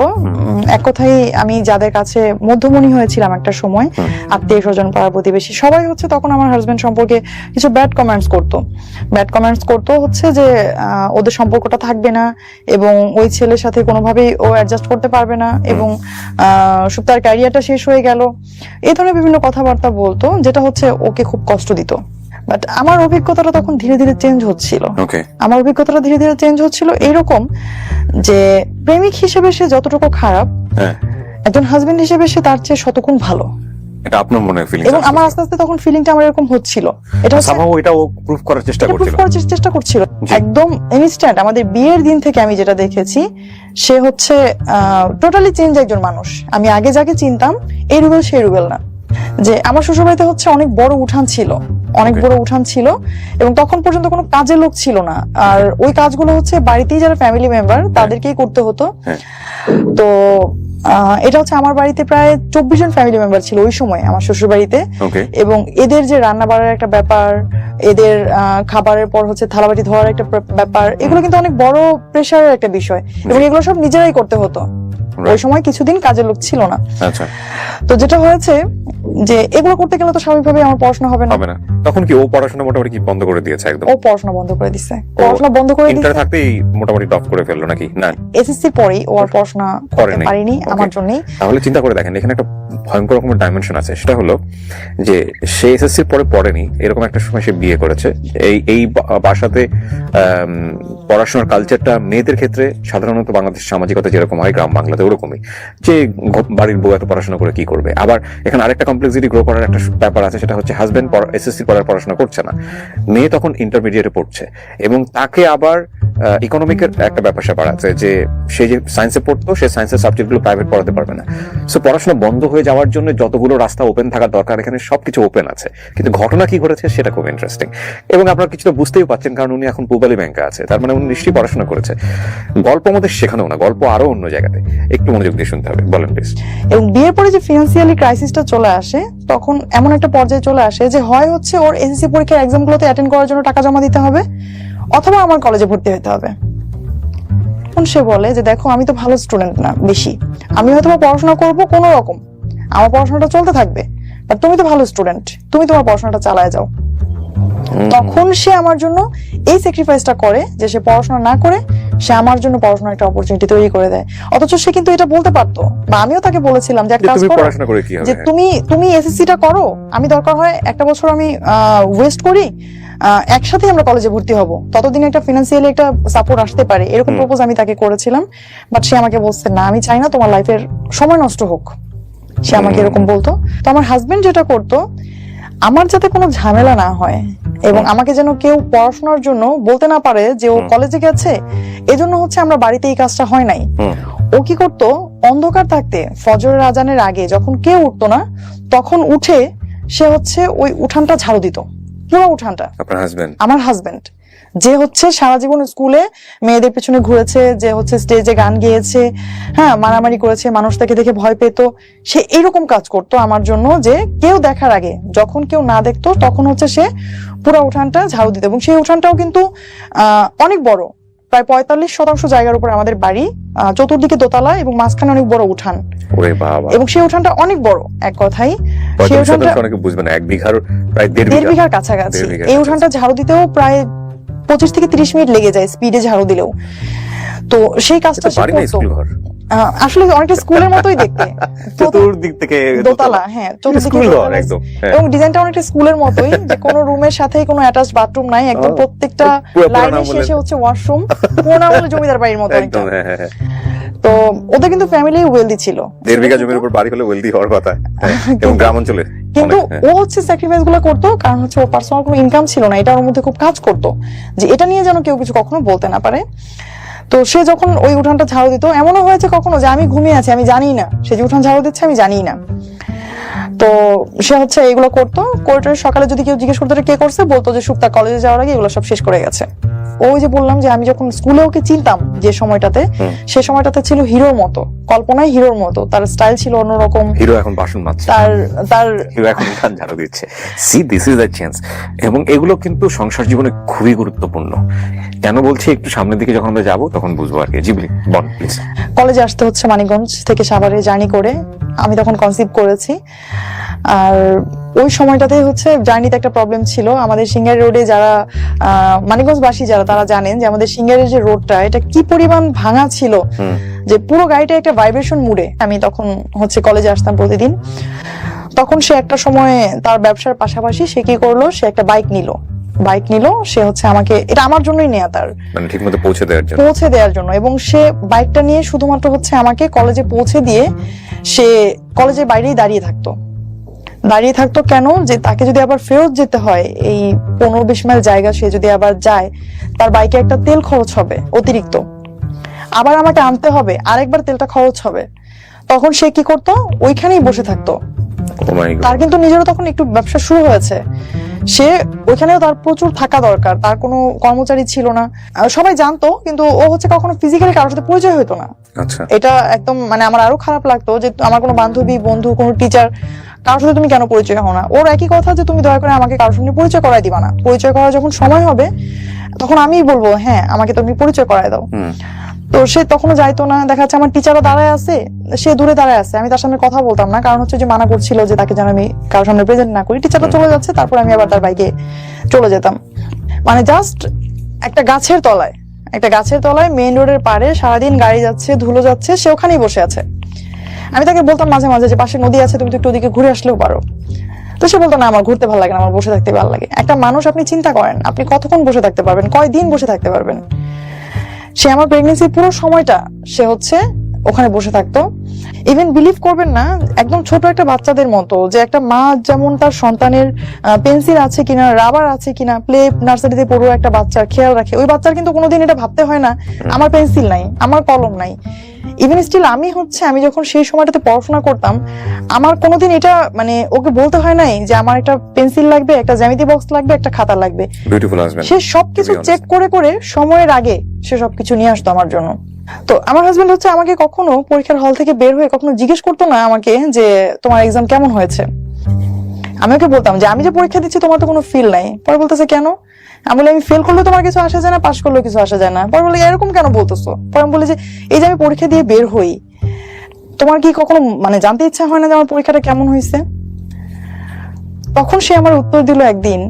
এক কথাই আমি যাদের কাছে মধ্যমণি হয়েছিলাম একটা সময়, আত্মীয় স্বজন পাড়া প্রতিবেশী, সবাই হচ্ছে তখন আমার হাজবেন্ড সম্পর্কে কিছু ব্যাড কমেন্টস করতো হচ্ছে যে ওদের সম্পর্কটা থাকবে না এবং ওই ছেলের সাথে কোনোভাবেই ও অ্যাডজাস্ট করতে পারবে না এবং তার ক্যারিয়ারটা শেষ হয়ে গেল, এই ধরনের বিভিন্ন কথাবার্তা বলতো, যেটা হচ্ছে ওকে খুব কষ্ট দিত। বাট আমার অভিজ্ঞতাটা তখন ধীরে ধীরে চেঞ্জ হচ্ছিল এরকম যে প্রেমিক হিসেবে সে যতটুকু খারাপ, একজন হাজবেন্ড হিসেবে সে তার চেয়ে শতগুণ ভালো। এটা আপনার মনে ফিলিং, এবং আমার আস্তে আস্তে তখন ফিলিংটা আমার এরকম হচ্ছিল। এটা সামহাউ এটা ও প্রুফ করার চেষ্টা করছিল একদম ইনস্ট্যান্ট। আমাদের বিয়ের দিন থেকে আমি যেটা দেখেছি, সে হচ্ছে টোটালি চেঞ্জ একজন মানুষ। আমি আগে যাকে চিনতাম এই রুবেল সেই রুবেল না। যে আমার শ্বশুরবাড়িতে হচ্ছে অনেক বড় উঠান ছিল এবং তখন পর্যন্ত কোনো কাজের লোক ছিল না। আর ওই কাজগুলো হচ্ছে বাড়িতেই যারা ফ্যামিলি মেম্বার তাদেরকেই করতে হতো। তো এটা হচ্ছে আমার বাড়িতে প্রায় 24 জন ফ্যামিলি মেম্বার ছিল ওই সময় আমার শ্বশুর বাড়িতে। এবং এদের যে রান্না বাড়ার একটা ব্যাপার, এদের খাবারের পর হচ্ছে থালাবাটি ধোয়ার একটা ব্যাপার, এগুলো কিন্তু অনেক বড় প্রেশারের একটা বিষয় এবং এগুলো সব নিজেরাই করতে হতো। ওই সময় কিছুদিন কাজের লোক ছিল না। তো যেটা হয়েছে যে এগুলো করতে গেলে তো স্বাভাবিকভাবে আমার পড়াশোনা হবে না। তখন কি ও পড়াশোনা মোটামুটি কি বন্ধ করে দিয়েছে? একদম ও পড়াশোনা বন্ধ করে দিয়েছে। ইন্টার থাকতেই মোটামুটি ড্রপ করে ফেললো নাকি? না, এসএসসি পরেই ও আর পড়াশোনা করতে পারেনি আমার জন্যই। তাহলে চিন্তা করে দেখেন, এখানে একটা ভয়ঙ্কর রকমের ডাইমেনশন আছে। সেটা হলো যে সে এসএসসি পরে পড়েনি, এরকম একটা সময় সে বিয়ে করেছে। এই বাসাতে পড়াশোনার কালচারটা মেয়েদের ক্ষেত্রে সাধারণত বাংলাদেশ সামাজিকতা যেরকম হয় গ্রাম বাংলাতে ওরকমই, যে বাড়ির বউ এত পড়াশোনা করে কি করবে। আবার এখানে আরেকটা কমপ্লেক্সিটি গ্রো করার একটা ব্যাপার আছে, সেটা হচ্ছে হাজবেন্ড এসএসসি পড়ার পড়াশোনা করছে না, মেয়ে তখন ইন্টারমিডিয়েটে পড়ছে এবং তাকে আবার ইকোনমিকের একটা ব্যাপার স্যাপার আছে যে সে যে সায়েন্সে পড়তো সে সায়েন্সের সাবজেক্টগুলো প্রাইভেট পড়াতে পারবে না। সো পড়াশোনা বন্ধ হয়ে যাওয়ার জন্য যতগুলো রাস্তা ওপেন থাকার দরকার এখানে সবকিছু ওপেন আছে, কিন্তু ঘটনা কি ঘটেছে সেটা খুব ইন্টারেস্টিং। এবং আপনারা কিছুটা বুঝতেই পারছেন, কারণ উনি এখন পূবালী ব্যাংকে আছে, তার মানে উনি নিশ্চয়ই পড়াশোনা করেছে। গল্প আমাদের শেখানো না, গল্প আরো অন্য জায়গাতে, একটু মনোযোগ দিয়ে শুনতে হবে। বলেন প্লিজ। এবং বিয়ের পরে যে ফিনান্সিয়ালি ক্রাইসিসটা চলে আসে, তখন এমন একটা পর্যায়ে চলে আসে যে হয় হচ্ছে ওর এসএসসি পরীক্ষার এক্সামগুলোতে অ্যাটেন্ড করার জন্য টাকা জমা দিতে হবে, অথবা আমার কলেজে ভর্তি হতে হবে। সে বলে যে দেখো আমি তো ভালো স্টুডেন্ট না বেশি, আমি হয়তো পড়াশোনা করবো কোনো রকম, আমার পড়াশোনাটা চলতে থাকবে, বাট তুমি তো ভালো স্টুডেন্ট, তুমি তোমার পড়াশোনাটা চালায় যাও। তখন সে আমার জন্য এই স্যাক্রিফাইসটা করে যে সে পড়াশোনা না করে সে আমার জন্য পড়াশোনার একটা অপরচুনিটি তৈরি করে দেয়। অথচ সে কিন্তু এটা বলতে পারতো, বা আমিও তাকে বলেছিলাম যে একটা কাজ করো, যে তুমি এসএসসিটা করো, আমি দরকার হয় একটা বছর আমি ওয়েস্ট করি, একসাথে আমরা কলেজে ভর্তি হব, ততদিন একটা ফিনান্সিয়ালি একটা সাপোর্ট আসতে পারে, এরকম প্রপোজ আমি তাকে করেছিলাম। বাট সে আমাকে বলছে না, আমি চাই না তোমার লাইফের সময় নষ্ট হোক, সে আমাকে এরকম বলতো। তো আমার হাজবেন্ড যেটা করতো, আমার যাতে কোনো ঝামেলা না হয় এবং আমাকে যেন কেউ পড়াশোনার জন্য বলতে না পারে যে ও কলেজে গেছে, এজন্য হচ্ছে আমরা বাড়িতে এই কাজটা হয় নাই। ও কি করতো, অন্ধকার থাকতে ফজরের আজানের আগে যখন কেউ উঠতো না, তখন উঠে সে হচ্ছে ওই উঠানটা ঝাড়ু দিত, পুরো উঠানটা। আমার হাজবেন্ড যে হচ্ছে সারা জীবন স্কুলে মেয়েদের পিছনে ঘুরেছে, যে হচ্ছে স্টেজে গান গেয়েছে, হ্যাঁ মারামারি করেছে, মানুষ তাকে দেখে ভয় পেত, সে এইরকম কাজ করতো আমার জন্য, যে কেউ দেখার আগে, যখন কেউ না দেখতো তখন হচ্ছে সে পুরো উঠানটা ঝাড়ু দিত। এবং সেই উঠানটাও কিন্তু অনেক বড়, প্রায় 45% জায়গার উপর আমাদের বাড়ি, চতুর্দিকে দোতলা এবং মাঝখানে অনেক বড় উঠান। এবং সেই উঠানটা অনেক বড়, এক কথাই সেই উঠানটা বুঝবেন 1 বিঘার প্রায় 1.5 বিঘার কাছাকাছি। এই উঠানটা ঝাড়ু দিতেও প্রায় 25 থেকে 30 মিনিট লেগে যায় স্পিডে ঝাড়ু দিলেও। তো সেই কাজটা সে করতো, আসলে অনেকটা স্কুলের মতোই দেখতে, চতুর্দিক থেকে দোতলা, হ্যাঁ চতুর্দিকে, এবং ডিজাইনটা অনেকটা স্কুলের মতোই, যে কোনো রুমের সাথে কোনো অ্যাটাচড বাথরুম নাই, একদম প্রত্যেকটা লাইনের শেষে হচ্ছে ওয়াশরুম, পুরোনো আমলে জমিদার বাড়ির মতো একদম। তো ওদের কিন্তু ফ্যামিলি ওয়েলদি ছিল, 1.5 বিঘা জমির উপর বাড়ি হলে ওয়েলদি হওয়ার কথা, এবং গ্রাম অঞ্চলে। কিন্তু ও হচ্ছে স্যাক্রিফাইস গুলো করতো, কারণ হচ্ছে ওর পার্সোনাল কোনো ইনকাম ছিল না, এটা ওর মধ্যে খুব কাজ করতো যে এটা নিয়ে যেন কেউ কিছু কখনো বলতে না পারে। তো সে যখন ওই উঠানটা ঝাড়ু দিত, এমনও হয়েছে কখনো যে আমি ঘুমিয়ে আছি, আমি জানি না সে যে উঠান ঝাড়ু দিচ্ছে, আমি জানি না। তো সে হচ্ছে এগুলো করতো, করে সকালে যদি কেউ জিজ্ঞেস করতো কে করছে, বলতো যে সুপ্তা কলেজে যাওয়ার আগে এগুলো সব শেষ করে গেছে। ওই যে বললাম যে আমি যখন স্কুলে ওকে চিনতাম যে সময়টাতে, সে সময়টাতে ছিল হিরোর মতো, কল্পনায় হিরোর মতো, তার স্টাইল ছিল অন্যরকম। হিরো এখন বাসন মাজছে, তার হিরো এখন গান ঝাড়ু দিচ্ছে। C this is the chance. এবং এগুলো কিন্তু সংসার জীবনে খুবই গুরুত্বপূর্ণ। কেন বলছি, একটু সামনের দিকে যখন আমরা যাবো তখন বুঝবো আর কি। Ghibli ball please. কলেজে আসতে হচ্ছে মানিকগঞ্জ থেকে সাভারে জার্নি করে, আমি তখন কনসিভ করেছি। আর ওই সময়টাতে হচ্ছে জার্নিতে একটা প্রবলেম ছিল। আমাদের সিঙ্গার রোডে যারা মানিকগঞ্জবাসী যারা, তারা জানেন যে আমাদের সিঙ্গারের যে রোডটা, এটা কি পরিমাণ ভাঙা ছিল যে পুরো গাড়িটা একটা ভাইব্রেশন মুডে। আমি তখন হচ্ছে কলেজে আসতাম প্রতিদিন। তখন সে একটা সময় তার ব্যবসার পাশাপাশি সে কি করলো, সে একটা বাইক নিল। সে হচ্ছে আমাকে, এটা আমার জন্যই নেয়া, তার মানে ঠিকমতো পৌঁছে দেওয়ার জন্য। এবং সে বাইকটা নিয়ে শুধুমাত্র হচ্ছে আমাকে কলেজে পৌঁছে দিয়ে সে কলেজের বাইরেই দাঁড়িয়ে থাকতো। কেন, যে তাকে যদি আবার ফেরত যেতে হয় এই 15-20 মাইল জায়গা, সে যদি আবার যায়, তার বাইকে একটা তেল খরচ হবে অতিরিক্ত, আবার আমাকে আনতে হবে, আরেকবার তেলটা খরচ হবে। তখন সে কি করতো, ওইখানেই বসে থাকতো। তার কিন্তু নিজেরও তখন একটু ব্যবসা শুরু হয়েছে, সে ওইখানেও তার প্রচুর থাকা দরকার, তার কোনো কর্মচারী ছিল না, সবাই জানতো, কিন্তু ও হচ্ছে কখনো ফিজিক্যালি কারোর সাথে পরিচয় হতো না। এটা একদম মানে আমার আরো খারাপ লাগতো যে আমার কোনো বান্ধবী, বন্ধু, কোনো টিচার, কারোর সাথে তুমি কেন পরিচয় হও না। ওর একই কথা যে তুমি দয়া করে আমাকে কারোর সঙ্গে পরিচয় করাই দিবা না, পরিচয় করার যখন সময় হবে তখন আমিই বলবো হ্যাঁ আমাকে তুমি পরিচয় করাই দাও। তো সে তখনও যাইতো না। দেখা যাচ্ছে আমার টিচারও দাঁড়ায় আছে, সে দূরে দাঁড়ায় আছে, আমি তার সামনে কথা বলতাম না, কারণ হচ্ছে যে মানা করছিল যে তাকে যেন আমি কারোর সামনে প্রেজেন্ট না করি। টিচারটা চলে যাচ্ছে, তারপর আমি আবার তার বাইকে চলে যেতাম। মানে জাস্ট একটা গাছের তলায় মেইন রোডের পাড়ে সারাদিন গাড়ি যাচ্ছে, ধুলো যাচ্ছে, সে ওখানেই বসে আছে। আমি তাকে বলতাম মাঝে মাঝে যে পাশে নদী আছে, তুমি তো একটু ওদিকে ঘুরে আসলেও পারো। তো সে বলতো না, আমার ঘুরতে ভালো লাগে না, আমার বসে থাকতে ভালো লাগে। একটা মানুষ, আপনি চিন্তা করেন আপনি কতক্ষণ বসে থাকতে পারবেন, কয়দিন বসে থাকতে পারবেন। সে আমার প্রেগনেন্সির পুরো সময়টা সে হচ্ছে ওখানে বসে থাকতো। ইভেন বিলিভ করবেন না, একদম ছোট একটা বাচ্চাদের মতো, যে একটা মা যেমন তার সন্তানের পেন্সিল আছে কিনা, রাবার আছে কিনা, প্লে নার্সারিতে পড়ুয়া একটা বাচ্চার খেয়াল রাখে, ওই বাচ্চার কিন্তু কোনোদিন এটা ভাবতে হয় না আমার পেন্সিল নাই, আমার কলম নাই। ইভেন স্টিল আমি যখন সেই সময়টাতে পড়াশোনা করতাম, আমার কোনোদিন এটা মানে ওকে বলতে হয় নাই যে আমার একটা পেন্সিল লাগবে, একটা জ্যামিতি বক্স লাগবে, একটা খাতা লাগবে। সে সবকিছু চেক করে সময়ের আগে সে সবকিছু নিয়ে আসতো আমার জন্য। তো আমার হাজবেন্ড হচ্ছে আমাকে কখনো পরীক্ষার হল থেকে বের হয়ে কখনো জিজ্ঞেস করতো না আমাকে যে তোমার এক্সাম কেমন হয়েছে। আমি ওকে বলতাম যে আমি যে পরীক্ষা দিচ্ছি তোমার তো কোনো ফিল নাই। পরে বলতেছে কেন? আমি বলি আমি ফেল করলে তোমার কিছু আসে যায় না, পাস করলেও কিছু আসে যায় না। পরে বলি এরকম কেন বলতেছো? পরে আমি বলি যে এই যে আমি পরীক্ষা দিয়ে বের হই, তোমার কি কখনো মানে জানতে ইচ্ছা হয় না যে আমার পরীক্ষাটা কেমন হয়েছে? তখন সে আমার উত্তর দিল একদিন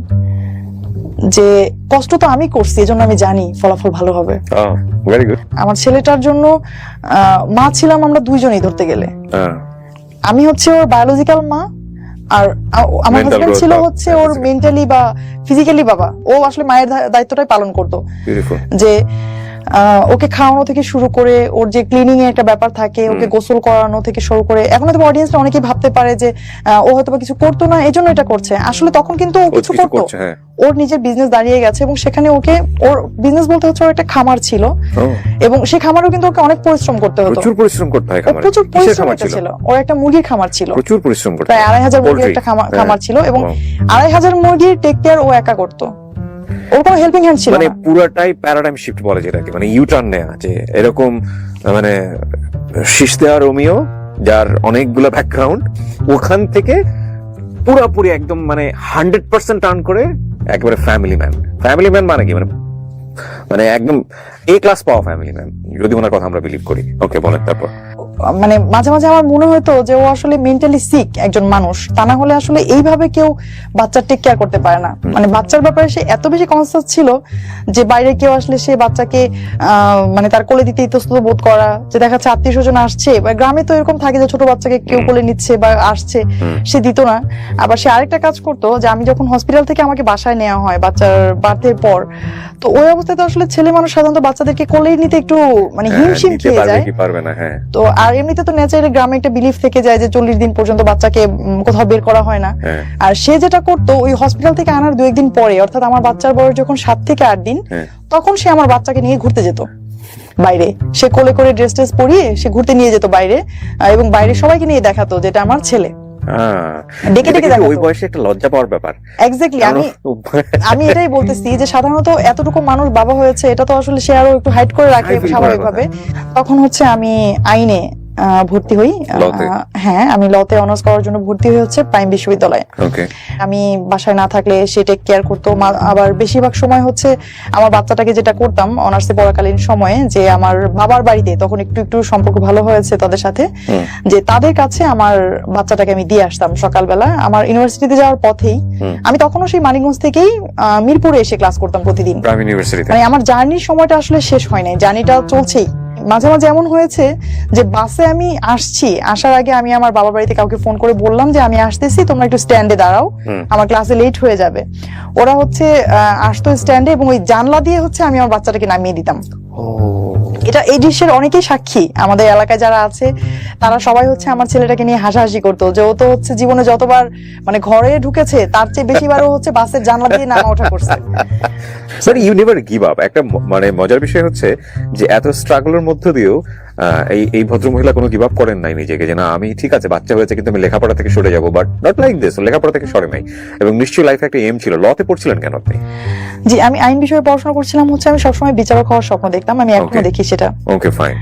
যে কষ্ট তো আমি করছি, এজন্য আমি জানি ফলাফল ভালো হবে। আমার ছেলেটার জন্য মা ছিলাম আমরা দুইজনই ধরতে গেলে। আমি হচ্ছে ওর বায়োলজিক্যাল মা, আর আমার হাজবেন্ড ছিল হচ্ছে ওর মেন্টালি বা ফিজিক্যালি বাবা। ও আসলে মায়ের দায়িত্বটাই পালন করতো, যে ওকে খাওয়ানো থেকে শুরু করে ওর যে ক্লিনিং এর একটা ব্যাপার থাকে, ওকে গোসল করানো থেকে শুরু করে। এখন হয়তো অডিয়েন্সরা অনেকেই ভাবতে পারে যে ও হয়তো কিছু করতো না এই জন্য এটা করছে, আসলে তখন কিন্তু ও কিছু করতো। ওর নিজের বিজনেস দাঁড়িয়ে গেছে এবং সেখানে ওকে, ওর বিজনেস বলতে হচ্ছে ওর একটা খামার ছিল, এবং সেই খামারও কিন্তু ওকে অনেক পরিশ্রম করতে হতো। প্রচুর পরিশ্রম করতে হয় খামারে। প্রচুর পরিশ্রম ছিল। ওর একটা মুরগির খামার ছিল, প্রচুর পরিশ্রম করতে, প্রায় 2500 মুরগির একটা খামার ছিল, এবং 2500 মুরগির টেক কেয়ার ও একা করতো। ওর কোনো হেল্পিং হ্যান্ড ছিল না। মানে পুরাটাই প্যারাডাইম শিফট বলে যেটাকে, মানে ইউ টার্ন নেয়া, যে এরকম মানে শীষ দেওয়া রোমিও যার অনেকগুলো ব্যাকগ্রাউন্ড, ওখান থেকে পুরোপুরি একদম মানে 100% টার্ন করে একেবারে ফ্যামিলি ম্যান মানে কি, মানে একদম এ ক্লাস পাওয়া ফ্যামিলি ম্যান, যদি ওনার কথা আমরা বিলিভ করি। ওকে বলেন তারপর। মানে মাঝে মাঝে আমার মনে হতো যে ও আসলে মেন্টালি সিক একজন মানুষ, তা না হলে আসলে এইভাবে কেউ বাচ্চার টেক কেয়ার করতে পারে না। মানে বাচ্চার ব্যাপারে সে এত বেশি কনসাস ছিল যে বাইরে কেউ আসলে সে বাচ্চাকে মানে তার কোলে দিতে ইতস্তত বোধ করা, যে দেখা যাচ্ছে আত্মীয় স্বজন আসছে বা গ্রামে তো এরকম থাকে যে ছোট বাচ্চাকে কেউ কোলে নিচ্ছে বা আসছে, সে দিত না। আবার সে আরেকটা কাজ করতো, যে আমি যখন হসপিটাল থেকে আমাকে বাসায় নেওয়া হয় বাচ্চার বার্থের পর, তো ওই অবস্থায় তো আসলে ছেলে মানুষ সাধারণত বাচ্চাদেরকে কোলেই নিতে একটু মানে হিমশিম খেয়ে যায়। তো আর এমনিতে তো ন্যাচারালি গ্রামে একটা বিলিফ থেকে যায় যে 40 দিন পর্যন্ত বাচ্চাকে কোথাও বের করা হয় না। আর সে যেটা করতো, ওই হসপিটাল থেকে আনার 2-1 দিন পরে, অর্থাৎ আমার বাচ্চার বয়স যখন 7 থেকে 8 দিন, তখন সে আমার বাচ্চাকে নিয়ে ঘুরতে যেত বাইরে। সে কোলে করে ড্রেস পরিয়ে সে ঘুরতে নিয়ে যেত বাইরে, এবং বাইরে সবাইকে নিয়ে দেখাতো যেটা আমার ছেলে। ডেকে ডেকে এটা কিন্তু ওই দেখাতো। বয়সে একটা লজ্জা পাওয়ার ব্যাপার। এক্স্যাক্টলি, আমি এটাই বলতেছি যে সাধারণত এতটুকু মানুষ বাবা হয়েছে, এটা তো আসলে সে আরো একটু হাইড করে রাখে Hide করার স্বাভাবিকভাবে। তখন হচ্ছে আমি আইনে ভর্তি হই। Law-তে? হ্যাঁ, আমি লতে অনার্স করার জন্য ভর্তি হই হচ্ছে প্রাইম বিশ্ববিদ্যালয়ে। ওকে, আমি বাসায় না থাকলে সে টেক কেয়ার করতো। আবার বেশিরভাগ সময় হচ্ছে আমার বাচ্চাটাকে যেটা করতাম অনার্সে পড়াকালীন সময়ে, যে আমার বাবার বাড়িতে তখন একটু একটু সম্পর্ক ভালো হয়েছে তাদের সাথে, যে তাদের কাছে আমার বাচ্চাটাকে আমি দিয়ে আসতাম সকালবেলা আমার ইউনিভার্সিটিতে যাওয়ার পথেই। আমি তখনও সেই মানিকগঞ্জ থেকেই মিরপুরে এসে ক্লাস করতাম প্রতিদিন। প্রাইম ইউনিভার্সিটিতে? মানে আমার জার্নির সময়টা আসলে শেষ হয় নাই, জার্নিটা চলছেই। মাঝে মাঝে এমন হয়েছে যে বাসে আমি আসছি, আসার আগে আমি আমার বাবার বাড়িতে কাউকে ফোন করে বললাম যে আমি আসতেছি, তোমরা একটু স্ট্যান্ডে দাঁড়াও, আমার ক্লাসে লেট হয়ে যাবে। ওরা হচ্ছে আসতো স্ট্যান্ডে এবং ওই জানলা দিয়ে হচ্ছে আমি আমার বাচ্চাটাকে নামিয়ে দিতাম। এটা এই দৃশ্যের অনেকেই সাক্ষী, আমাদের এলাকায় যারা আছে তারা সবাই হচ্ছে আমার ছেলেটাকে নিয়ে হাসাহাসি করতো যে ও তো হচ্ছে জীবনে যতবার মানে ঘরে ঢুকেছে তার চেয়ে বেশিবারও হচ্ছে বাসের জানলা দিয়ে নামা ওঠা করছে। Sir, you never give up. একটা মানে মজার বিষয় হচ্ছে যে এত স্ট্রাগলের মধ্য দিয়েও এই ভদ্রমহিলা কোনো গিভ আপ করেন নাই নিজেকে, যে না আমি ঠিক আছে বাচ্চা হয়েছে কিন্তু আমি লেখাপড়া থেকে সরে যাবো, বাট নট লাইক দিস। লেখাপড়া থেকে সরে নাই, এবং নিশ্চয়ই লাইফে একটা এম ছিল। লতে পড়ছিলেন কেন আপনি? জি, আমি আইন বিষয়ে পড়াশোনা করছিলাম হচ্ছে, আমি সবসময় বিচারক হওয়ার স্বপ্ন দেখতাম, আমি এখনো Okay. দেখি সেটা। ওকে, ফাইন,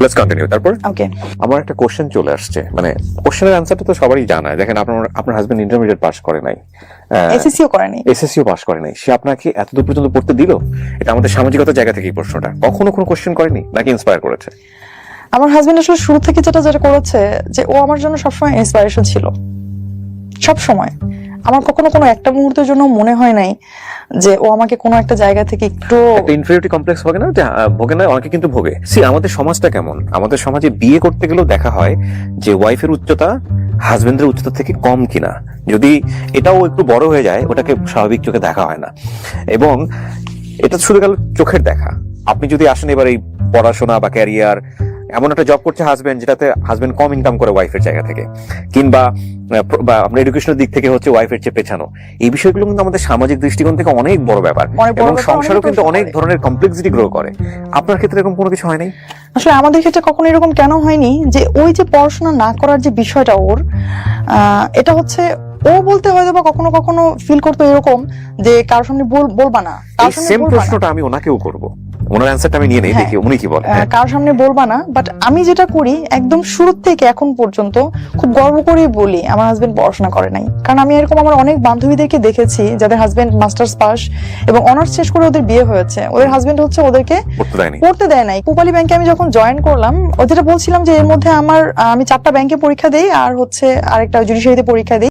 লেটস কন্টিনিউ। তারপর ওকে, আমার একটা কোশ্চেন চলে আসছে, মানে কোশ্চেনের আনসারটা তো সবারই জানা। দেখেন, আপনার হাজবেন্ড ইন্টারমিডিয়েট পাস করে নাই, এসএসসিও করেনি, এসএসসিও পাস করে নাই, সে আপনাকে এতদূর পর্যন্ত পড়তে দিল? এটা আমাদের সামাজিকতার জায়গা থেকে এই প্রশ্নটা। কখনো কোনো কোশ্চেন করেনি নাকি ইন্সপায়ার করেছে? আমার হাজবেন্ড আসলে শুরু থেকে যেটা করেছে যে ও আমার জন্য সবসময় ইন্সপিরেশন ছিল, সব সময়। আমার কখনো কোনো একটা মুহূর্তের জন্য মনে হয় নাই যে ও আমাকে কোনো একটা জায়গা থেকে একটু একটা ইনফেরিয়রিটি কমপ্লেক্স হবে না, যে ভোগে না, অনেকে কিন্তু ভোগে। সি, আমাদের সমাজটা কেমন, আমাদের সমাজে বিয়ে করতে গেলেও দেখা হয় যে ওয়াইফের উচ্চতা হাজবেন্ডের উচ্চতা থেকে কম কিনা। যদি এটাও একটু বড় হয়ে যায়, ওটাকে স্বাভাবিক চোখে দেখা হয় না। এবং এটা শুধু গেল চোখের দেখা। আপনি যদি আসেন এবার এই পড়াশোনা বা ক্যারিয়ার, এমন একটা জব করছে হাজবেন্ড যেটাতে হাজবেন্ড কম ইনকাম করে ওয়াইফের জায়গা থেকে, কিংবা আপনার এডুকেশনের দিক থেকে হচ্ছে ওয়াইফের চেয়ে পেছানো, এই বিষয়গুলো কিন্তু আমাদের সামাজিক দৃষ্টিকোণ থেকে অনেক বড় ব্যাপার, অনেক বড় এবং ব্যাপার, সংসারও অনেক কিন্তু প্রশ্ন অনেক করে। ধরনের কমপ্লেক্সিটি গ্রো করে। আপনার ক্ষেত্রে এরকম কোনো কিছু হয় নাই? আসলে আমাদের ক্ষেত্রে কখনো এরকম কেন হয়নি যে ওই যে পড়াশোনা না করার যে বিষয়টা ওর, এটা হচ্ছে ও বলতে হয়তো বা কখনো কখনো ফিল করতো এরকম যে কারোর সামনে বলবা না, এই কারোর সামনে সেম বলবা না। প্রশ্নটা আমি ওনাকেও করবো, ওনার অ্যান্সারটা আমি নিয়ে নেই, হ্যাঁ। দেখি উনি কি বলে। কারোর সামনে বলবা না, বাট আমি যেটা করি একদম শুরু থেকে এখন পর্যন্ত খুব গর্ব করেই বলি আমার হাজবেন্ড পড়াশোনা করে নাই। কারণ আমি এরকম আমার অনেক বান্ধবীদেরকে দেখেছি যাদের হাজবেন্ড মাস্টার্স পাস এবং অনার্স শেষ করে ওদের বিয়ে হয়েছে, ওদের হাজবেন্ড হচ্ছে ওদেরকে পড়তে দেয়নি। পড়তে দেয় নাই। পূবালী ব্যাংকে আমি যখন জয়েন করলাম, ও যেটা বলছিলাম যে এর মধ্যে আমি 4টা ব্যাংকে পরীক্ষা দেই আর হচ্ছে আরেকটা জুডিশিয়ারিতে পরীক্ষা দিই।